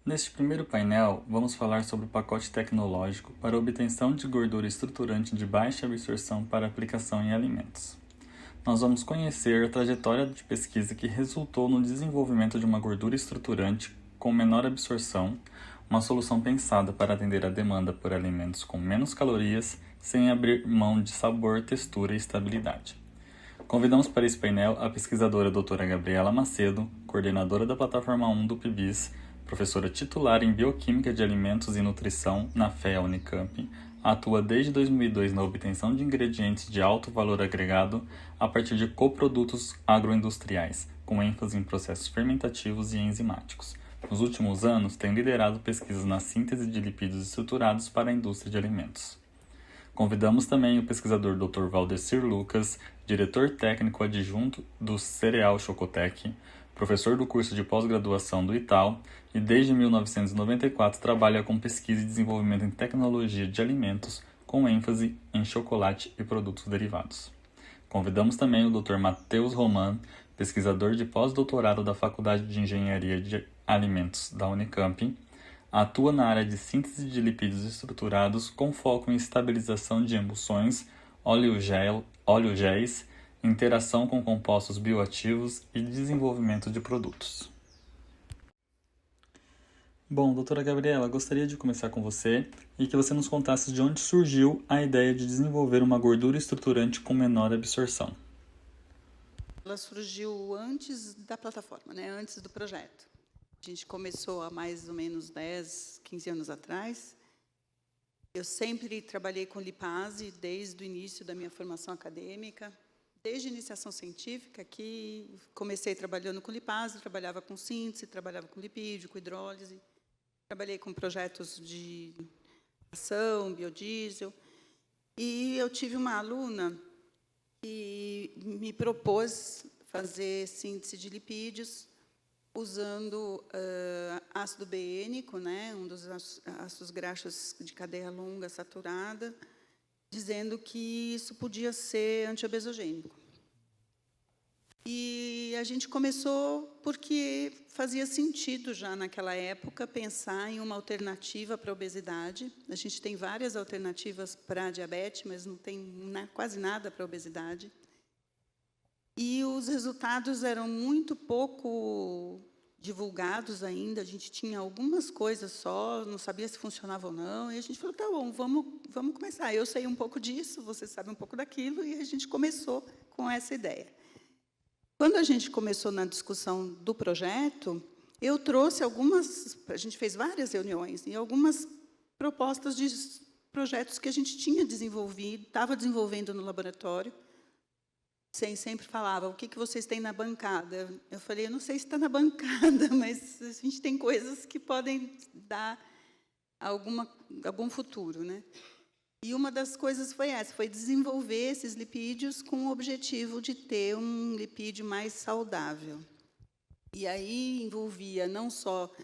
Neste primeiro painel, vamos falar sobre o pacote tecnológico para obtenção de gordura estruturante de baixa absorção para aplicação em alimentos. Nós vamos conhecer a trajetória de pesquisa que resultou no desenvolvimento de uma gordura estruturante com menor absorção, uma solução pensada para atender a demanda por alimentos com menos calorias, sem abrir mão de sabor, textura e estabilidade. Convidamos para esse painel a pesquisadora doutora Gabriela Macedo, coordenadora da plataforma 1 do PIBIS, professora titular em Bioquímica de Alimentos e Nutrição na FEA Unicamp, atua desde 2002 na obtenção de ingredientes de alto valor agregado a partir de coprodutos agroindustriais, com ênfase em processos fermentativos e enzimáticos. Nos últimos anos, tem liderado pesquisas na síntese de lipídios estruturados para a indústria de alimentos. Convidamos também o pesquisador Dr. Valdecir Lucas, diretor técnico adjunto do Cereal Chocotec, professor do curso de pós-graduação do ITAL e desde 1994 trabalha com pesquisa e desenvolvimento em tecnologia de alimentos, com ênfase em chocolate e produtos derivados. Convidamos também o Dr. Matheus Roman, pesquisador de pós-doutorado da Faculdade de Engenharia de Alimentos da Unicamp, atua na área de síntese de lipídios estruturados com foco em estabilização de emulsões, óleo-géis, interação com compostos bioativos e desenvolvimento de produtos. Bom, doutora Gabriela, gostaria de começar com você e que você nos contasse de onde surgiu a ideia de desenvolver uma gordura estruturante com menor absorção. Ela surgiu antes da plataforma, antes do projeto. A gente começou há mais ou menos 10, 15 anos atrás. Eu sempre trabalhei com lipase desde o início da minha formação acadêmica, desde a iniciação científica, que comecei trabalhando com lipase, trabalhava com síntese, trabalhava com lipídio, com hidrólise, trabalhei com projetos de ação, biodiesel, e eu tive uma aluna que me propôs fazer síntese de lipídios usando ácido beênico, um dos ácidos graxos de cadeia longa saturada, dizendo que isso podia ser antiobesogênico. E a gente começou porque fazia sentido já naquela época pensar em uma alternativa para a obesidade. A gente tem várias alternativas para a diabetes, mas não tem quase nada para a obesidade. E os resultados eram muito pouco divulgados ainda, a gente tinha algumas coisas só, não sabia se funcionava ou não, e a gente falou, tá bom, vamos começar. Eu sei um pouco disso, você sabe um pouco daquilo, e a gente começou com essa ideia. Quando a gente começou na discussão do projeto, eu trouxe a gente fez várias reuniões, e algumas propostas de projetos que a gente tinha desenvolvido, estava desenvolvendo no laboratório. Sempre falava, o que vocês têm na bancada? Eu falei, eu não sei se está na bancada, mas a gente tem coisas que podem dar algum futuro. E uma das coisas foi essa, foi desenvolver esses lipídios com o objetivo de ter um lipídio mais saudável. E aí envolvia não só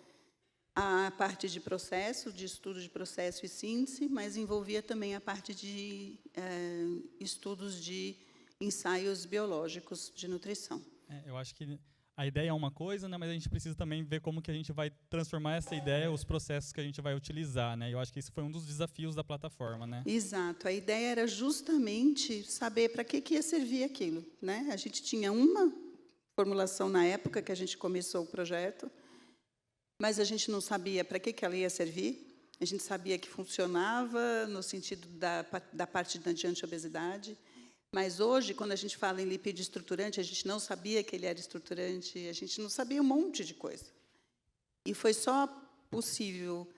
a parte de processo, de estudo de processo e síntese, mas envolvia também a parte de estudos de ensaios biológicos de nutrição. Eu acho que a ideia é uma coisa, mas a gente precisa também ver como que a gente vai transformar essa ideia, os processos que a gente vai utilizar. Eu acho que isso foi um dos desafios da plataforma. Exato. A ideia era justamente saber para que ia servir aquilo. A gente tinha uma formulação na época que a gente começou o projeto, mas a gente não sabia para que ela ia servir. A gente sabia que funcionava no sentido da parte da anti-obesidade. Mas hoje, quando a gente fala em lipídio estruturante, a gente não sabia que ele era estruturante, a gente não sabia um monte de coisa. E foi só possível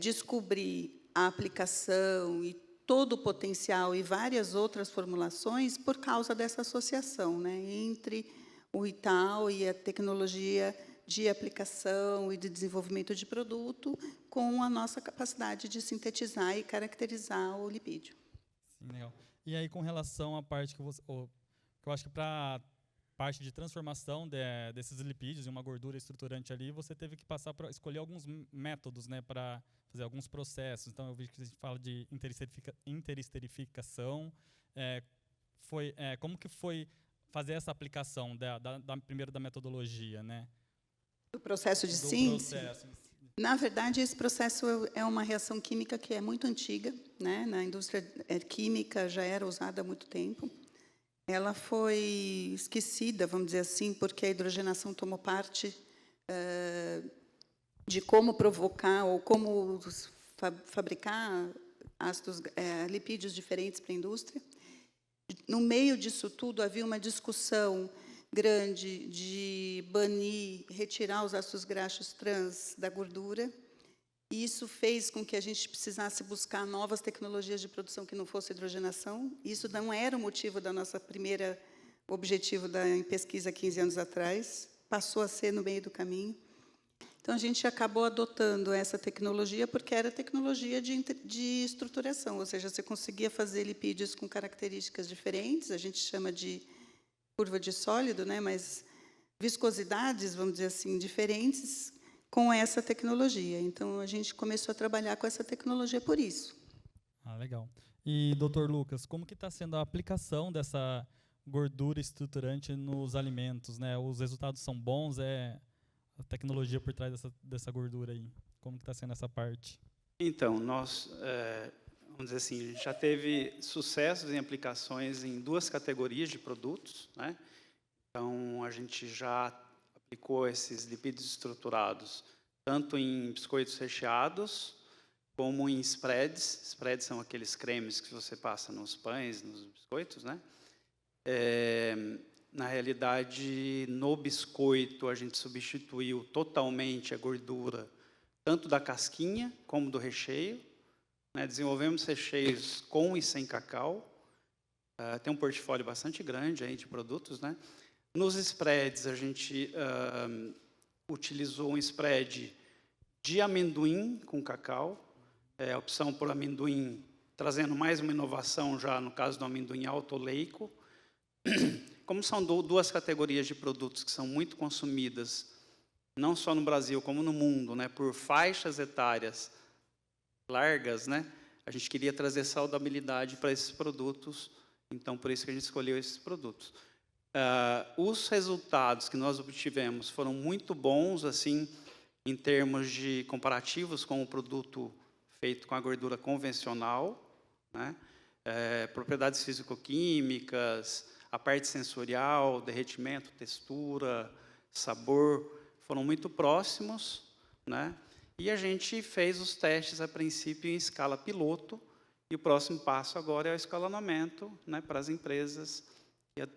descobrir a aplicação e todo o potencial e várias outras formulações por causa dessa associação entre o ITAL e a tecnologia de aplicação e de desenvolvimento de produto com a nossa capacidade de sintetizar e caracterizar o lipídio. Sim, legal. E aí, com relação à parte que eu acho que para a parte de transformação desses lipídios em uma gordura estruturante ali, você teve que passar para escolher alguns métodos, para fazer alguns processos. Então, eu vi que a gente fala de interesterificação. Como que foi fazer essa aplicação primeiro da metodologia, Do processo de síntese? Na verdade, esse processo é uma reação química que é muito antiga, né? Na indústria química já era usada há muito tempo. Ela foi esquecida, vamos dizer assim, porque a hidrogenação tomou parte de como provocar ou como fabricar ácidos, lipídios diferentes para a indústria. No meio disso tudo, havia uma discussão grande de banir, retirar os ácidos graxos trans da gordura. E isso fez com que a gente precisasse buscar novas tecnologias de produção que não fosse hidrogenação. Isso não era o motivo da nossa primeira objetivo da pesquisa 15 anos atrás, passou a ser no meio do caminho. Então, a gente acabou adotando essa tecnologia porque era tecnologia de estruturação, ou seja, você conseguia fazer lipídios com características diferentes, a gente chama de curva de sólido, né, mas viscosidades, vamos dizer assim, diferentes com essa tecnologia. Então, a gente começou a trabalhar com essa tecnologia por isso. Ah, legal. E, doutor Lucas, como que está sendo a aplicação dessa gordura estruturante nos alimentos, né? Os resultados são bons? A tecnologia por trás dessa gordura aí? Como que está sendo essa parte? Então, nós, vamos dizer assim, a gente já teve sucessos em aplicações em 2 categorias de produtos, né? Então, a gente já aplicou esses lipídios estruturados tanto em biscoitos recheados como em spreads. Spreads são aqueles cremes que você passa nos pães, nos biscoitos, né? Na realidade, no biscoito, a gente substituiu totalmente a gordura, tanto da casquinha como do recheio, né? Desenvolvemos recheios com e sem cacau. Tem um portfólio bastante grande aí de produtos, né? Nos spreads, a gente utilizou um spread de amendoim com cacau, a opção por amendoim, trazendo mais uma inovação já no caso do amendoim autoleico. Como são 2 categorias de produtos que são muito consumidas, não só no Brasil, como no mundo, né, por faixas etárias largas, né, a gente queria trazer saudabilidade para esses produtos, então, por isso que a gente escolheu esses produtos. Os resultados que nós obtivemos foram muito bons, assim, em termos de comparativos com o produto feito com a gordura convencional, né, propriedades físico-químicas, a parte sensorial, derretimento, textura, sabor, foram muito próximos, né? E a gente fez os testes, a princípio, em escala piloto, e o próximo passo agora é o escalonamento, né, para as empresas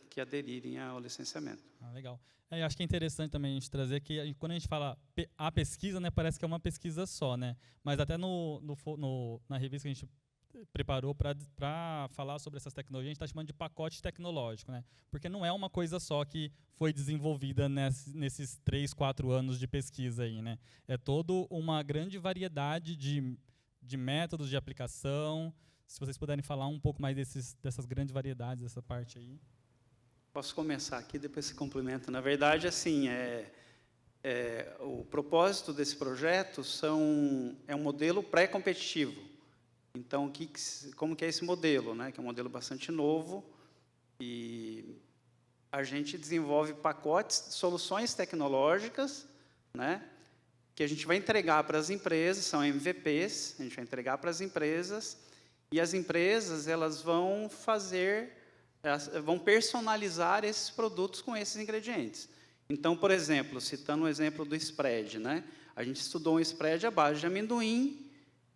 que aderirem ao licenciamento. Legal. Acho que é interessante também a gente trazer que, quando a gente fala a pesquisa, né, parece que é uma pesquisa só, né? Mas até na revista que a gente preparou para falar sobre essas tecnologias, a gente está chamando de pacote tecnológico, né? Porque não é uma coisa só que foi desenvolvida nesses 3, 4 anos de pesquisa aí, né? É toda uma grande variedade de métodos de aplicação. Se vocês puderem falar um pouco mais dessas grandes variedades, dessa parte aí. Posso começar aqui, depois se complementa. Na verdade, assim, o propósito desse projeto é um modelo pré-competitivo. Então, como que é esse modelo, né? Que é um modelo bastante novo, e a gente desenvolve pacotes, soluções tecnológicas, né? Que a gente vai entregar para as empresas, são MVPs, a gente vai entregar para as empresas, e as empresas elas vão personalizar esses produtos com esses ingredientes. Então, por exemplo, citando o exemplo do spread, né? A gente estudou um spread à base de amendoim,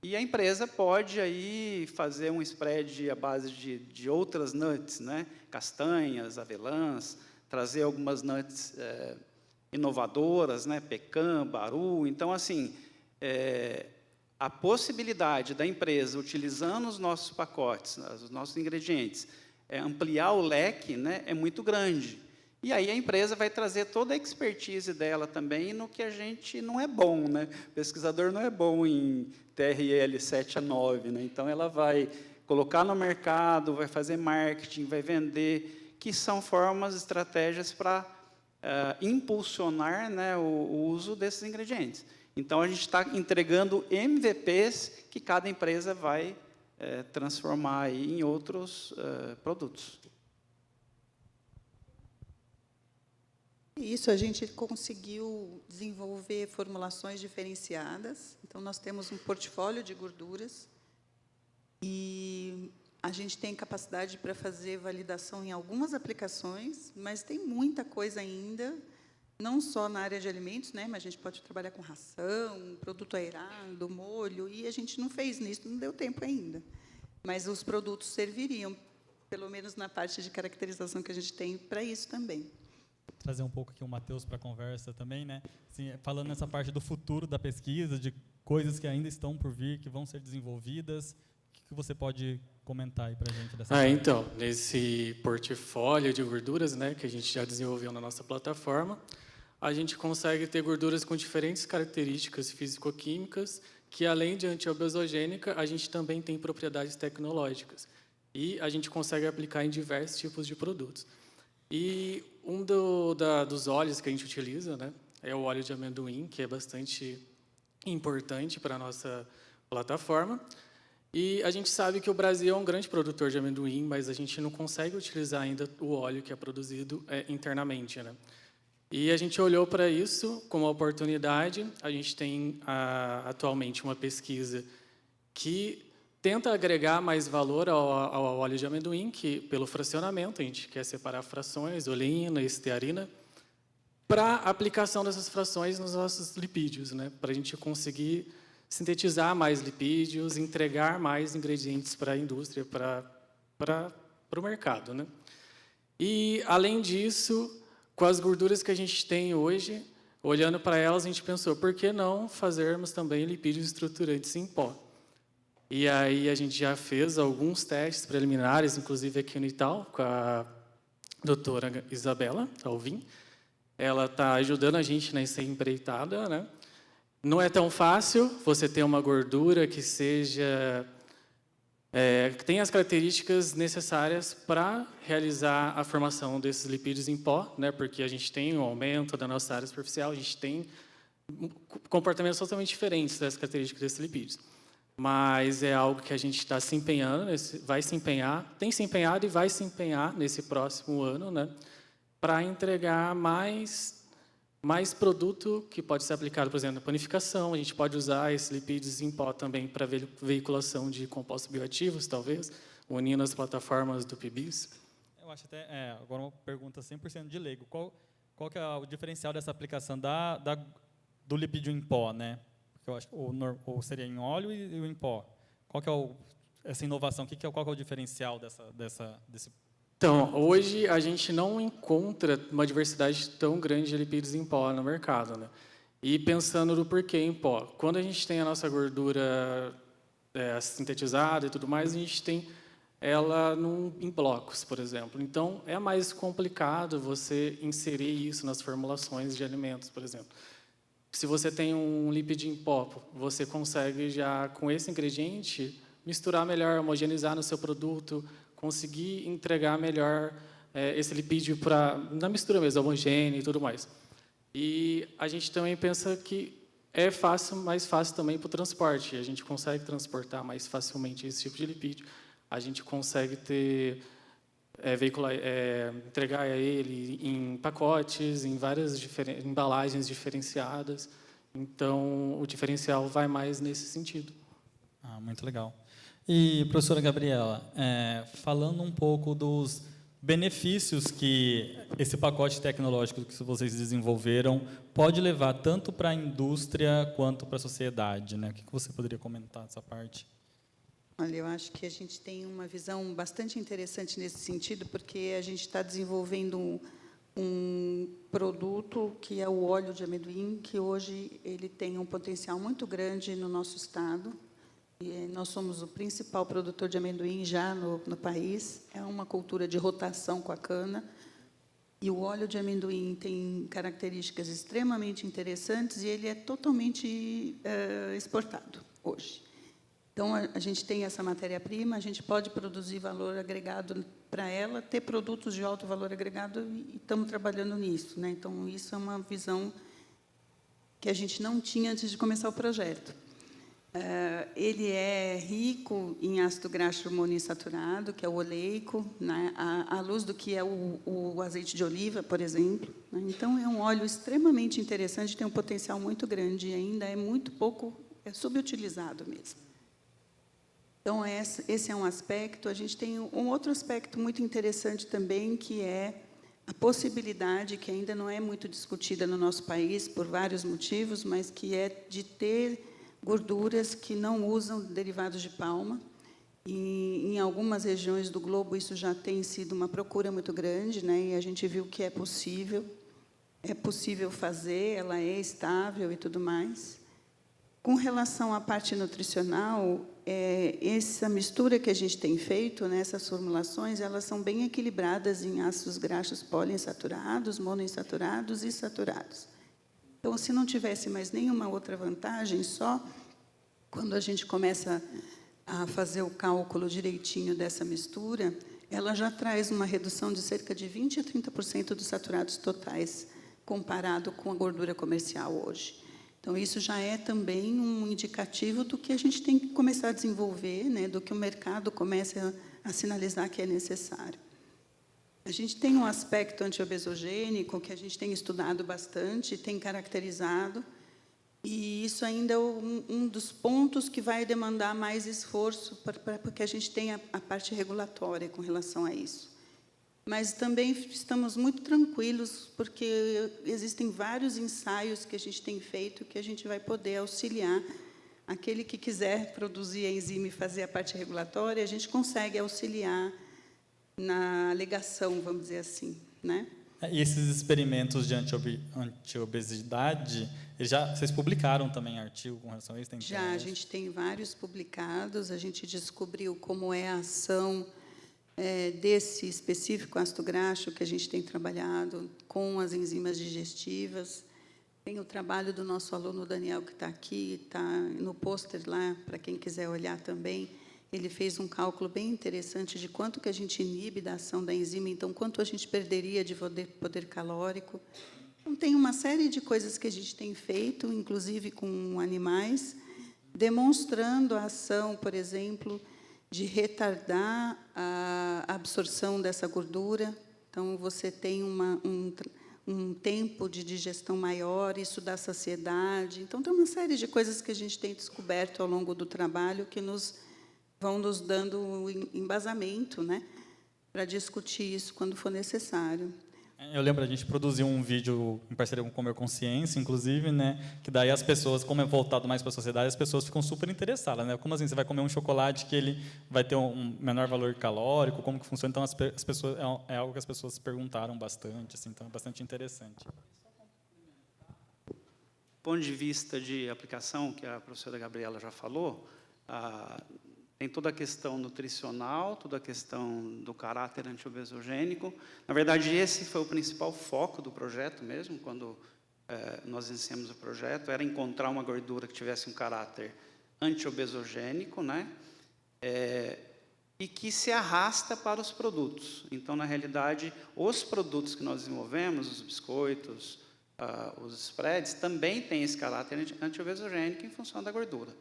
e a empresa pode aí fazer um spread à base de outras nuts, né? Castanhas, avelãs, trazer algumas nuts inovadoras, né? Pecan, baru. Então, assim, a possibilidade da empresa, utilizando os nossos pacotes, os nossos ingredientes, ampliar o leque, né? É muito grande. E aí a empresa vai trazer toda a expertise dela também no que a gente não é bom, né? O pesquisador não é bom em TRL 7 a 9, né? Então ela vai colocar no mercado, vai fazer marketing, vai vender, que são formas, estratégias para impulsionar, né, o uso desses ingredientes. Então a gente está entregando MVPs que cada empresa vai transformar aí em outros produtos. Isso, a gente conseguiu desenvolver formulações diferenciadas. Então, nós temos um portfólio de gorduras e a gente tem capacidade para fazer validação em algumas aplicações, mas tem muita coisa ainda, não só na área de alimentos, né, mas a gente pode trabalhar com ração, produto aerado, molho, e a gente não fez nisso, não deu tempo ainda. Mas os produtos serviriam, pelo menos na parte de caracterização que a gente tem, para isso também. Trazer um pouco aqui o Matheus para a conversa também, né? Assim, falando nessa parte do futuro da pesquisa, de coisas que ainda estão por vir, que vão ser desenvolvidas, o que você pode comentar aí para a gente dessa parte? Então, nesse portfólio de gorduras, né, que a gente já desenvolveu na nossa plataforma, a gente consegue ter gorduras com diferentes características físico-químicas, que além de antiobesogênica, a gente também tem propriedades tecnológicas. E a gente consegue aplicar em diversos tipos de produtos. E um dos óleos que a gente utiliza, né, é o óleo de amendoim, que é bastante importante para a nossa plataforma. E a gente sabe que o Brasil é um grande produtor de amendoim, mas a gente não consegue utilizar ainda o óleo que é produzido internamente, né? E a gente olhou para isso como uma oportunidade. A gente tem atualmente uma pesquisa que tenta agregar mais valor ao óleo de amendoim, que pelo fracionamento, a gente quer separar frações, oleína, estearina, para a aplicação dessas frações nos nossos lipídios, né? Para a gente conseguir sintetizar mais lipídios, entregar mais ingredientes para a indústria, para o mercado, né? E, além disso, com as gorduras que a gente tem hoje, olhando para elas, a gente pensou, por que não fazermos também lipídios estruturantes em pó? E aí a gente já fez alguns testes preliminares, inclusive aqui no Itaú, com a doutora Isabela Alvim. Ela está ajudando a gente nessa empreitada, né? Não é tão fácil você ter uma gordura que seja que tenha as características necessárias para realizar a formação desses lipídios em pó, né? Porque a gente tem um aumento da nossa área superficial, a gente tem comportamentos totalmente diferentes das características desses lipídios. Mas é algo que a gente está se empenhando, vai se empenhar, tem se empenhado e vai se empenhar nesse próximo ano, né, para entregar mais produto que pode ser aplicado, por exemplo, na panificação. A gente pode usar esses lipídios em pó também para veiculação de compostos bioativos, talvez, unindo as plataformas do PIBIS. Eu acho até, agora uma pergunta 100% de leigo. Qual que é o diferencial dessa aplicação do lipídio em pó, né? Eu acho que ou seria em óleo e em pó. Qual que é essa inovação? Qual que é o diferencial desse? Então, hoje a gente não encontra uma diversidade tão grande de lipídios em pó no mercado, né? E pensando no porquê em pó, quando a gente tem a nossa gordura sintetizada e tudo mais, a gente tem ela em blocos, por exemplo. Então, é mais complicado você inserir isso nas formulações de alimentos, por exemplo. Se você tem um lipídio em pó, você consegue já, com esse ingrediente, misturar melhor, homogeneizar no seu produto, conseguir entregar melhor esse lipídio na mistura mesmo, homogênea e tudo mais. E a gente também pensa que é mais fácil também para o transporte. A gente consegue transportar mais facilmente esse tipo de lipídio. A gente consegue entregar ele em pacotes, em várias embalagens diferenciadas. Então, o diferencial vai mais nesse sentido. Muito legal. E, professora Gabriela, falando um pouco dos benefícios que esse pacote tecnológico que vocês desenvolveram pode levar tanto para a indústria quanto para a sociedade, né? O que você poderia comentar dessa parte? Olha, eu acho que a gente tem uma visão bastante interessante nesse sentido, porque a gente está desenvolvendo um produto que é o óleo de amendoim, que hoje ele tem um potencial muito grande no nosso estado. E nós somos o principal produtor de amendoim já no país. É uma cultura de rotação com a cana. E o óleo de amendoim tem características extremamente interessantes e ele é totalmente exportado hoje. Então, a gente tem essa matéria-prima, a gente pode produzir valor agregado para ela, ter produtos de alto valor agregado e estamos trabalhando nisso, né? Então, isso é uma visão que a gente não tinha antes de começar o projeto. Ele é rico em ácido graxo monoinsaturado, que é o oleico, né, à luz do que é o azeite de oliva, por exemplo. Né? Então, é um óleo extremamente interessante, tem um potencial muito grande e ainda é muito pouco, é subutilizado mesmo. Então, esse é um aspecto. A gente tem um outro aspecto muito interessante também, que é a possibilidade, que ainda não é muito discutida no nosso país, por vários motivos, mas que é de ter gorduras que não usam derivados de palma. E, em algumas regiões do globo, isso já tem sido uma procura muito grande, né? E a gente viu que é possível fazer, ela é estável e tudo mais. Com relação à parte nutricional, essa mistura que a gente tem feito, né, essas formulações, elas são bem equilibradas em ácidos graxos poliinsaturados, monoinsaturados e saturados. Então, se não tivesse mais nenhuma outra vantagem, só quando a gente começa a fazer o cálculo direitinho dessa mistura, ela já traz uma redução de cerca de 20% a 30% dos saturados totais, comparado com a gordura comercial hoje. Então, isso já é também um indicativo do que a gente tem que começar a desenvolver, né, do que o mercado começa a sinalizar que é necessário. A gente tem um aspecto antiobesogênico que a gente tem estudado bastante, tem caracterizado, e isso ainda é um dos pontos que vai demandar mais esforço para que a gente tenha a parte regulatória com relação a isso. Mas também estamos muito tranquilos, porque existem vários ensaios que a gente tem feito que a gente vai poder auxiliar aquele que quiser produzir a enzima e fazer a parte regulatória, a gente consegue auxiliar na alegação, vamos dizer assim, né? E esses experimentos de antiobesidade, vocês publicaram também artigo com relação a isso? Já, a gente tem vários publicados, a gente descobriu como é a ação desse específico ácido graxo que a gente tem trabalhado com as enzimas digestivas. Tem o trabalho do nosso aluno Daniel, que está aqui, está no pôster lá, para quem quiser olhar também. Ele fez um cálculo bem interessante de quanto que a gente inibe da ação da enzima, então, quanto a gente perderia de poder calórico. Então, tem uma série de coisas que a gente tem feito, inclusive com animais, demonstrando a ação, por exemplo, de retardar a absorção dessa gordura. Então, você tem um tempo de digestão maior, isso dá saciedade. Então, tem uma série de coisas que a gente tem descoberto ao longo do trabalho que vão nos dando embasamento, né, para discutir isso quando for necessário. Eu lembro, a gente produziu um vídeo em parceria com o Comer Consciência, inclusive, né, que daí as pessoas, como é voltado mais para a sociedade, as pessoas ficam super interessadas, né? Como assim você vai comer um chocolate que ele vai ter um menor valor calórico, como que funciona? Então, as pessoas, é algo que as pessoas perguntaram bastante, assim, então é bastante interessante. Do ponto de vista de aplicação, que a professora Gabriela já falou, tem toda a questão nutricional, toda a questão do caráter antiobesogênico. Na verdade, esse foi o principal foco do projeto mesmo, quando nós iniciamos o projeto, era encontrar uma gordura que tivesse um caráter antiobesogênico, né? E que se arrasta para os produtos. Então, na realidade, os produtos que nós desenvolvemos, os biscoitos, os spreads, também têm esse caráter antiobesogênico em função da gordura.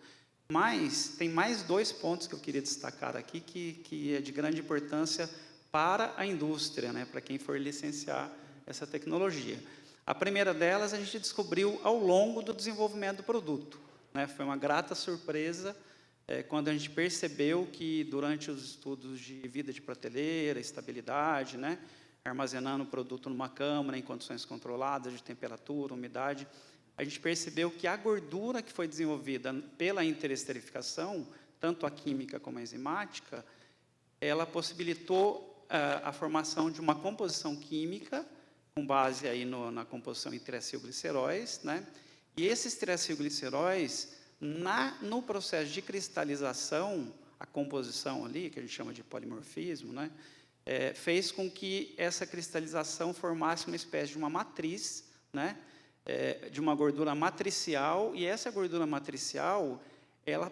Mas tem mais 2 pontos que eu queria destacar aqui, que é de grande importância para a indústria, né, para quem for licenciar essa tecnologia. A primeira delas a gente descobriu ao longo do desenvolvimento do produto, né? Foi uma grata surpresa quando a gente percebeu que, durante os estudos de vida de prateleira, estabilidade, né, armazenando o produto numa câmara em condições controladas de temperatura, umidade, a gente percebeu que a gordura que foi desenvolvida pela interesterificação, tanto a química como a enzimática, ela possibilitou a formação de uma composição química, com base aí na composição em triacilgliceróis, né? E esses triacilgliceróis, no processo de cristalização, a composição ali, que a gente chama de polimorfismo, né? Fez com que essa cristalização formasse uma espécie de uma matriz, né? De uma gordura matricial, e essa gordura matricial, ela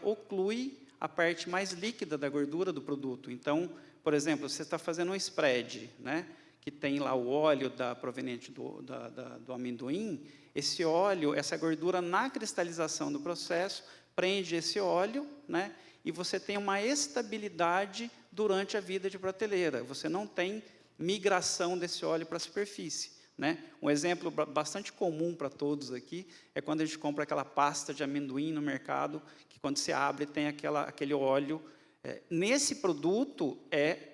oclui a parte mais líquida da gordura do produto. Então, por exemplo, você está fazendo um spread, né, que tem lá o óleo proveniente do amendoim, esse óleo, essa gordura na cristalização do processo, prende esse óleo, né, e você tem uma estabilidade durante a vida de prateleira. Você não tem migração desse óleo para a superfície, né? Um exemplo bastante comum para todos aqui é quando a gente compra aquela pasta de amendoim no mercado, que quando você abre tem aquele óleo. Nesse produto é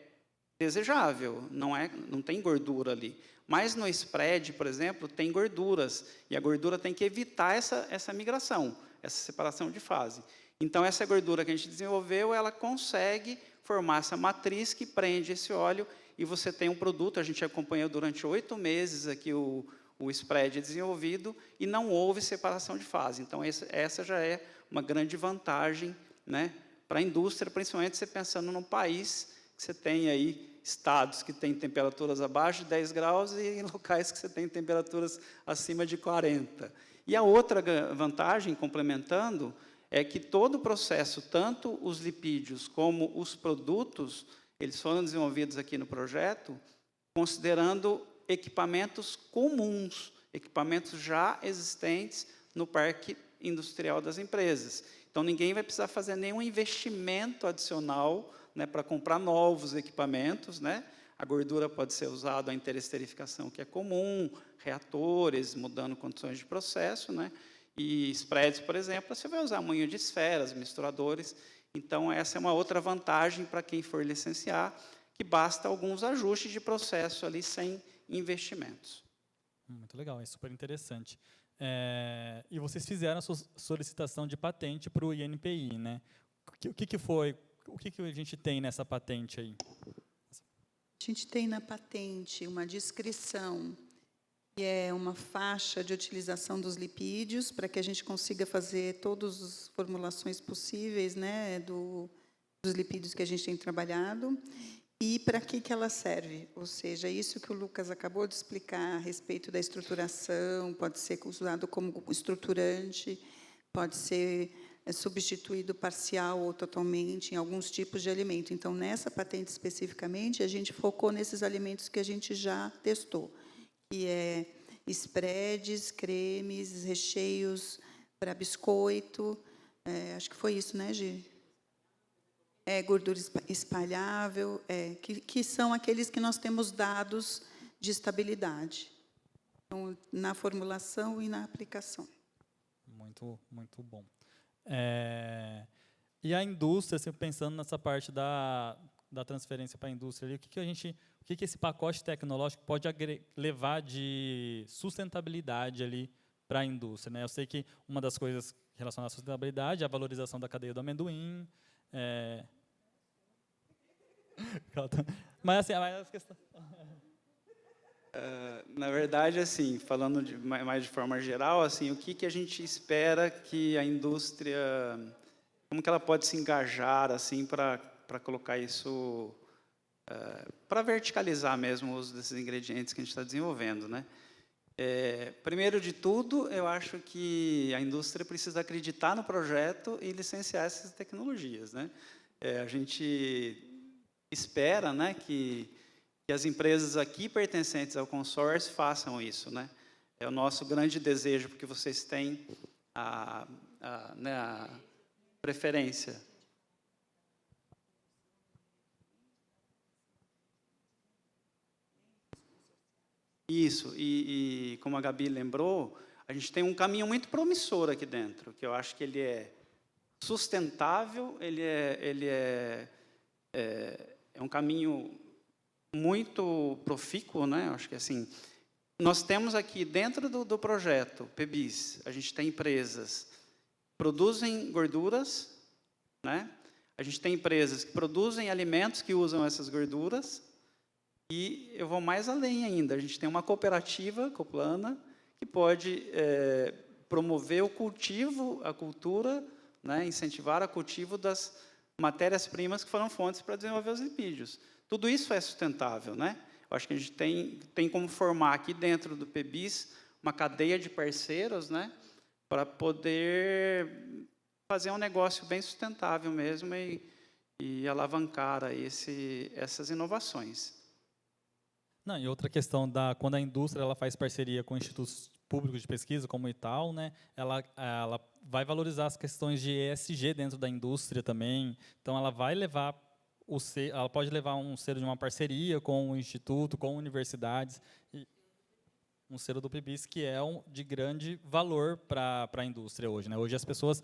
desejável, não tem gordura ali. Mas no spread, por exemplo, tem gorduras, e a gordura tem que evitar essa migração, essa separação de fase. Então, essa gordura que a gente desenvolveu, ela consegue formar essa matriz que prende esse óleo, e você tem um produto, a gente acompanhou durante 8 meses aqui o spread desenvolvido, e não houve separação de fase. Então, essa já é uma grande vantagem, né, para a indústria, principalmente você pensando num país que você tem aí estados que têm temperaturas abaixo de 10 graus e em locais que você tem temperaturas acima de 40. E a outra vantagem, complementando, é que todo o processo, tanto os lipídios como os produtos, eles foram desenvolvidos aqui no projeto, considerando equipamentos comuns, equipamentos já existentes no parque industrial das empresas. Então, ninguém vai precisar fazer nenhum investimento adicional, né, para comprar novos equipamentos, né? A gordura pode ser usada a interesterificação, que é comum, reatores, mudando condições de processo, né? E spreads, por exemplo, você vai usar moinho de esferas, misturadores. Então, essa é uma outra vantagem para quem for licenciar, que basta alguns ajustes de processo ali sem investimentos. Muito legal, é super interessante. E vocês fizeram a solicitação de patente para o INPI, né? O que foi? O que a gente tem nessa patente aí? A gente tem na patente uma descrição, que é uma faixa de utilização dos lipídios, para que a gente consiga fazer todas as formulações possíveis, né, dos lipídios que a gente tem trabalhado, e para que ela serve. Ou seja, isso que o Lucas acabou de explicar a respeito da estruturação, pode ser usado como estruturante, pode ser substituído parcial ou totalmente em alguns tipos de alimento. Então, nessa patente especificamente, a gente focou nesses alimentos que a gente já testou, que é spreads, cremes, recheios para biscoito, acho que foi isso, né, Gi? Gordura espalhável, que são aqueles que nós temos dados de estabilidade, então, na formulação e na aplicação. Muito, muito bom. E a indústria, assim, pensando nessa parte da transferência para a indústria, ali, o que esse pacote tecnológico pode levar de sustentabilidade ali para a indústria, né? Eu sei que uma das coisas relacionadas à sustentabilidade é a valorização da cadeia do amendoim. Mas assim, a questão... Na verdade, assim, falando mais de forma geral, assim, o que a gente espera que a indústria, como que ela pode se engajar, assim, para colocar isso, para verticalizar mesmo o uso desses ingredientes que a gente está desenvolvendo, né? Primeiro de tudo, eu acho que a indústria precisa acreditar no projeto e licenciar essas tecnologias, né? A gente espera, né, que as empresas aqui pertencentes ao consórcio façam isso, né? É o nosso grande desejo, porque vocês têm a preferência. Isso, e como a Gabi lembrou, a gente tem um caminho muito promissor aqui dentro, que eu acho que ele é sustentável, ele é um caminho muito profícuo, né? Eu acho que assim, nós temos aqui dentro do projeto PEBIS, a gente tem empresas que produzem gorduras, né? A gente tem empresas que produzem alimentos que usam essas gorduras, e eu vou mais além ainda, a gente tem uma cooperativa, Coplana, que pode promover o cultivo, a cultura, né? Incentivar o cultivo das matérias-primas que foram fontes para desenvolver os lipídios. Tudo isso é sustentável, né? Eu acho que a gente tem como formar aqui dentro do PEBIS uma cadeia de parceiros, né, para poder fazer um negócio bem sustentável mesmo e alavancar aí essas inovações. Não, e outra questão quando a indústria ela faz parceria com institutos públicos de pesquisa, como o Itaú, né, ela vai valorizar as questões de ESG dentro da indústria também. Então, ela vai levar ela pode levar um selo de uma parceria com o instituto, com universidades, e um selo do PIBIS que é de grande valor para a indústria hoje, né? Hoje as pessoas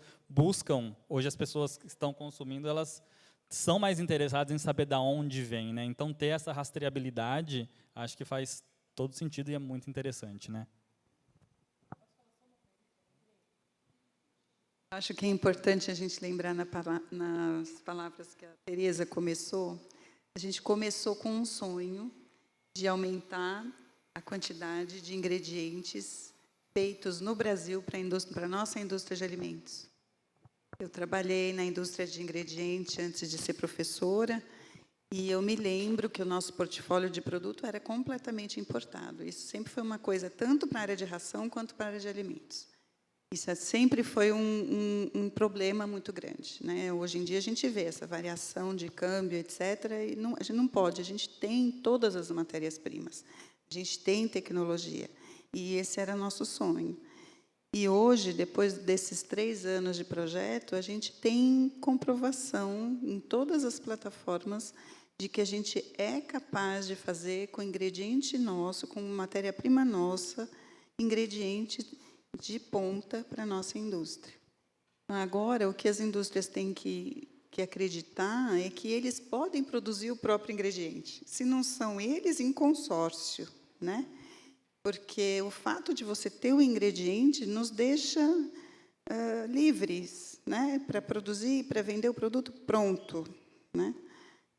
que estão consumindo, elas são mais interessadas em saber de onde vem, né? Então, ter essa rastreabilidade, acho que faz todo sentido e é muito interessante, né? Acho que é importante a gente lembrar nas palavras que a Tereza começou. A gente começou com um sonho de aumentar a quantidade de ingredientes feitos no Brasil para a nossa indústria de alimentos. Eu trabalhei na indústria de ingredientes antes de ser professora, e eu me lembro que o nosso portfólio de produto era completamente importado. Isso sempre foi uma coisa, tanto para a área de ração quanto para a área de alimentos. Isso sempre foi um problema muito grande, né? Hoje em dia a gente vê essa variação de câmbio, etc., e a gente não pode, a gente tem todas as matérias-primas, a gente tem tecnologia, e esse era nosso sonho. E hoje, depois desses 3 anos de projeto, a gente tem comprovação em todas as plataformas de que a gente é capaz de fazer com ingrediente nosso, com matéria-prima nossa, ingrediente de ponta para a nossa indústria. Agora, o que as indústrias têm que acreditar é que eles podem produzir o próprio ingrediente, se não são eles, em consórcio, né? Porque o fato de você ter o ingrediente nos deixa livres, né? Para produzir, para vender o produto pronto, né?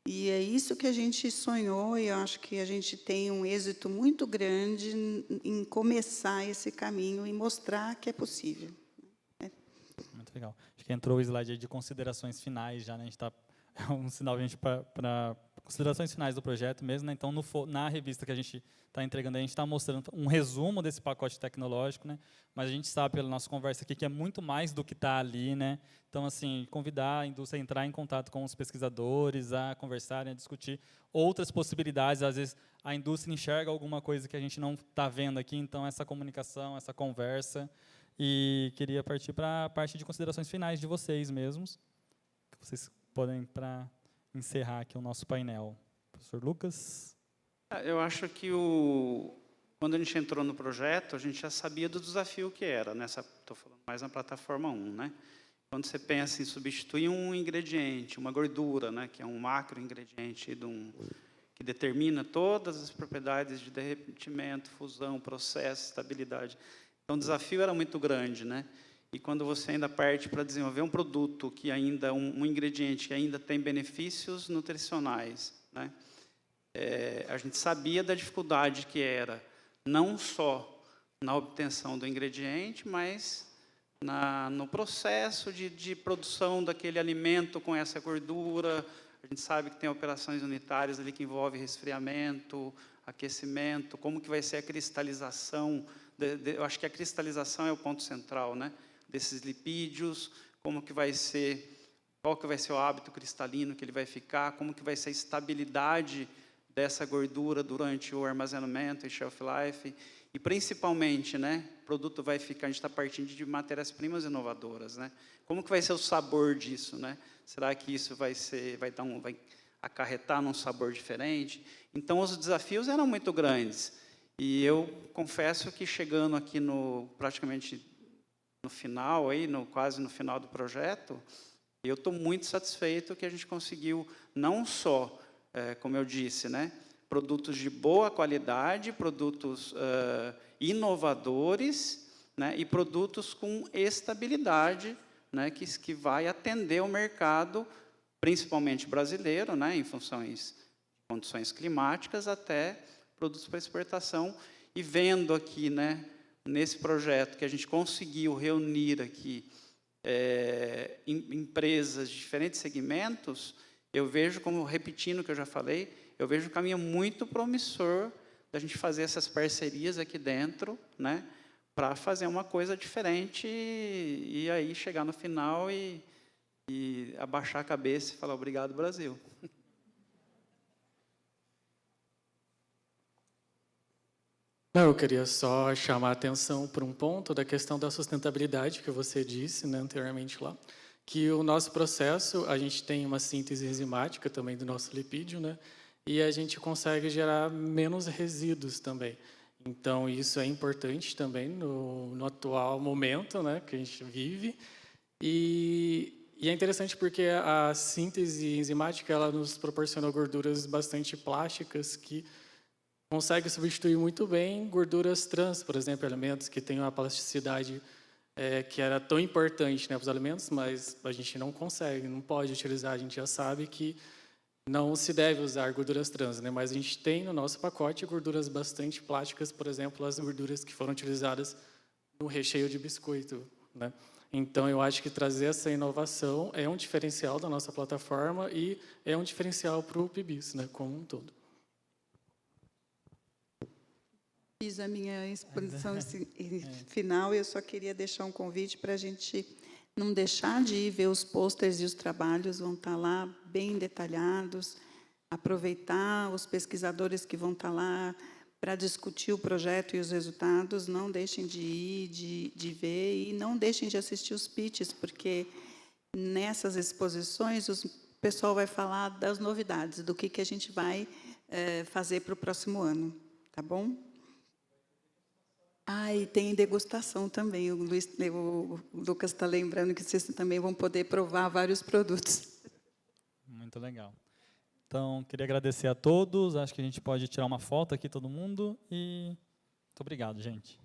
E é isso que a gente sonhou, e eu acho que a gente tem um êxito muito grande em começar esse caminho e mostrar que é possível. Muito legal. Acho que entrou o slide aí de considerações finais já, né? A gente está é um sinal a gente para considerações finais do projeto mesmo, né? Então na revista que a gente está entregando, a gente está mostrando um resumo desse pacote tecnológico, né? Mas a gente sabe pela nossa conversa aqui que é muito mais do que está ali, né? Então, assim, convidar a indústria a entrar em contato com os pesquisadores, a conversarem, a discutir outras possibilidades. Às vezes a indústria enxerga alguma coisa que a gente não está vendo aqui, então essa comunicação, essa conversa. E queria partir para a parte de considerações finais de vocês mesmos, que vocês podem para encerrar aqui o nosso painel. Professor Lucas? Eu acho que quando a gente entrou no projeto, a gente já sabia do desafio que era, estou falando mais na plataforma 1, né? Quando você pensa em substituir um ingrediente, uma gordura, né, que é um macroingrediente que determina todas as propriedades de derretimento, fusão, processo, estabilidade. Então, o desafio era muito grande, né? E quando você ainda parte para desenvolver um produto que ainda, um ingrediente que ainda tem benefícios nutricionais, né? A gente sabia da dificuldade que era, não só na obtenção do ingrediente, mas no processo de produção daquele alimento com essa gordura. A gente sabe que tem operações unitárias ali que envolvem resfriamento, aquecimento, como que vai ser a cristalização. Eu acho que a cristalização é o ponto central, né? Desses lipídios, como que vai ser, qual que vai ser o hábito cristalino que ele vai ficar, como que vai ser a estabilidade dessa gordura durante o armazenamento e shelf life, e principalmente, né, o produto vai ficar, a gente está partindo de matérias-primas inovadoras, né? Como que vai ser o sabor disso, né? Será que isso vai acarretar num sabor diferente? Então, os desafios eram muito grandes. E eu confesso que chegando aqui praticamente no final, quase no final do projeto, eu estou muito satisfeito que a gente conseguiu não só, como eu disse, né, produtos de boa qualidade, produtos inovadores, né, e produtos com estabilidade, né, que vai atender o mercado, principalmente brasileiro, né, em funções de condições climáticas, até produtos para exportação. E vendo aqui, né, nesse projeto que a gente conseguiu reunir aqui empresas de diferentes segmentos, eu vejo, como repetindo o que eu já falei, eu vejo um caminho muito promissor da gente fazer essas parcerias aqui dentro, né, para fazer uma coisa diferente e aí chegar no final e abaixar a cabeça e falar obrigado, Brasil. Não, eu queria só chamar a atenção para um ponto da questão da sustentabilidade que você disse, né, anteriormente lá, que o nosso processo, a gente tem uma síntese enzimática também do nosso lipídio, né, e a gente consegue gerar menos resíduos também. Então, isso é importante também no atual momento, né, que a gente vive. E é interessante porque a síntese enzimática ela nos proporciona gorduras bastante plásticas que consegue substituir muito bem gorduras trans, por exemplo, alimentos que têm uma plasticidade que era tão importante, né, para os alimentos, mas a gente não consegue, não pode utilizar. A gente já sabe que não se deve usar gorduras trans, né, mas a gente tem no nosso pacote gorduras bastante plásticas, por exemplo, as gorduras que foram utilizadas no recheio de biscoito, né. Então, eu acho que trazer essa inovação é um diferencial da nossa plataforma e é um diferencial para o PIBIS, né, como um todo. Fiz a minha exposição final, eu só queria deixar um convite para a gente não deixar de ir ver os pôsteres e os trabalhos, vão estar lá bem detalhados, aproveitar os pesquisadores que vão estar lá para discutir o projeto e os resultados, não deixem de ir, de ver, e não deixem de assistir os pitches, porque nessas exposições o pessoal vai falar das novidades, do que a gente vai fazer para o próximo ano, tá bom? E tem degustação também. O Lucas está lembrando que vocês também vão poder provar vários produtos. Muito legal. Então, queria agradecer a todos. Acho que a gente pode tirar uma foto aqui, todo mundo. E muito obrigado, gente.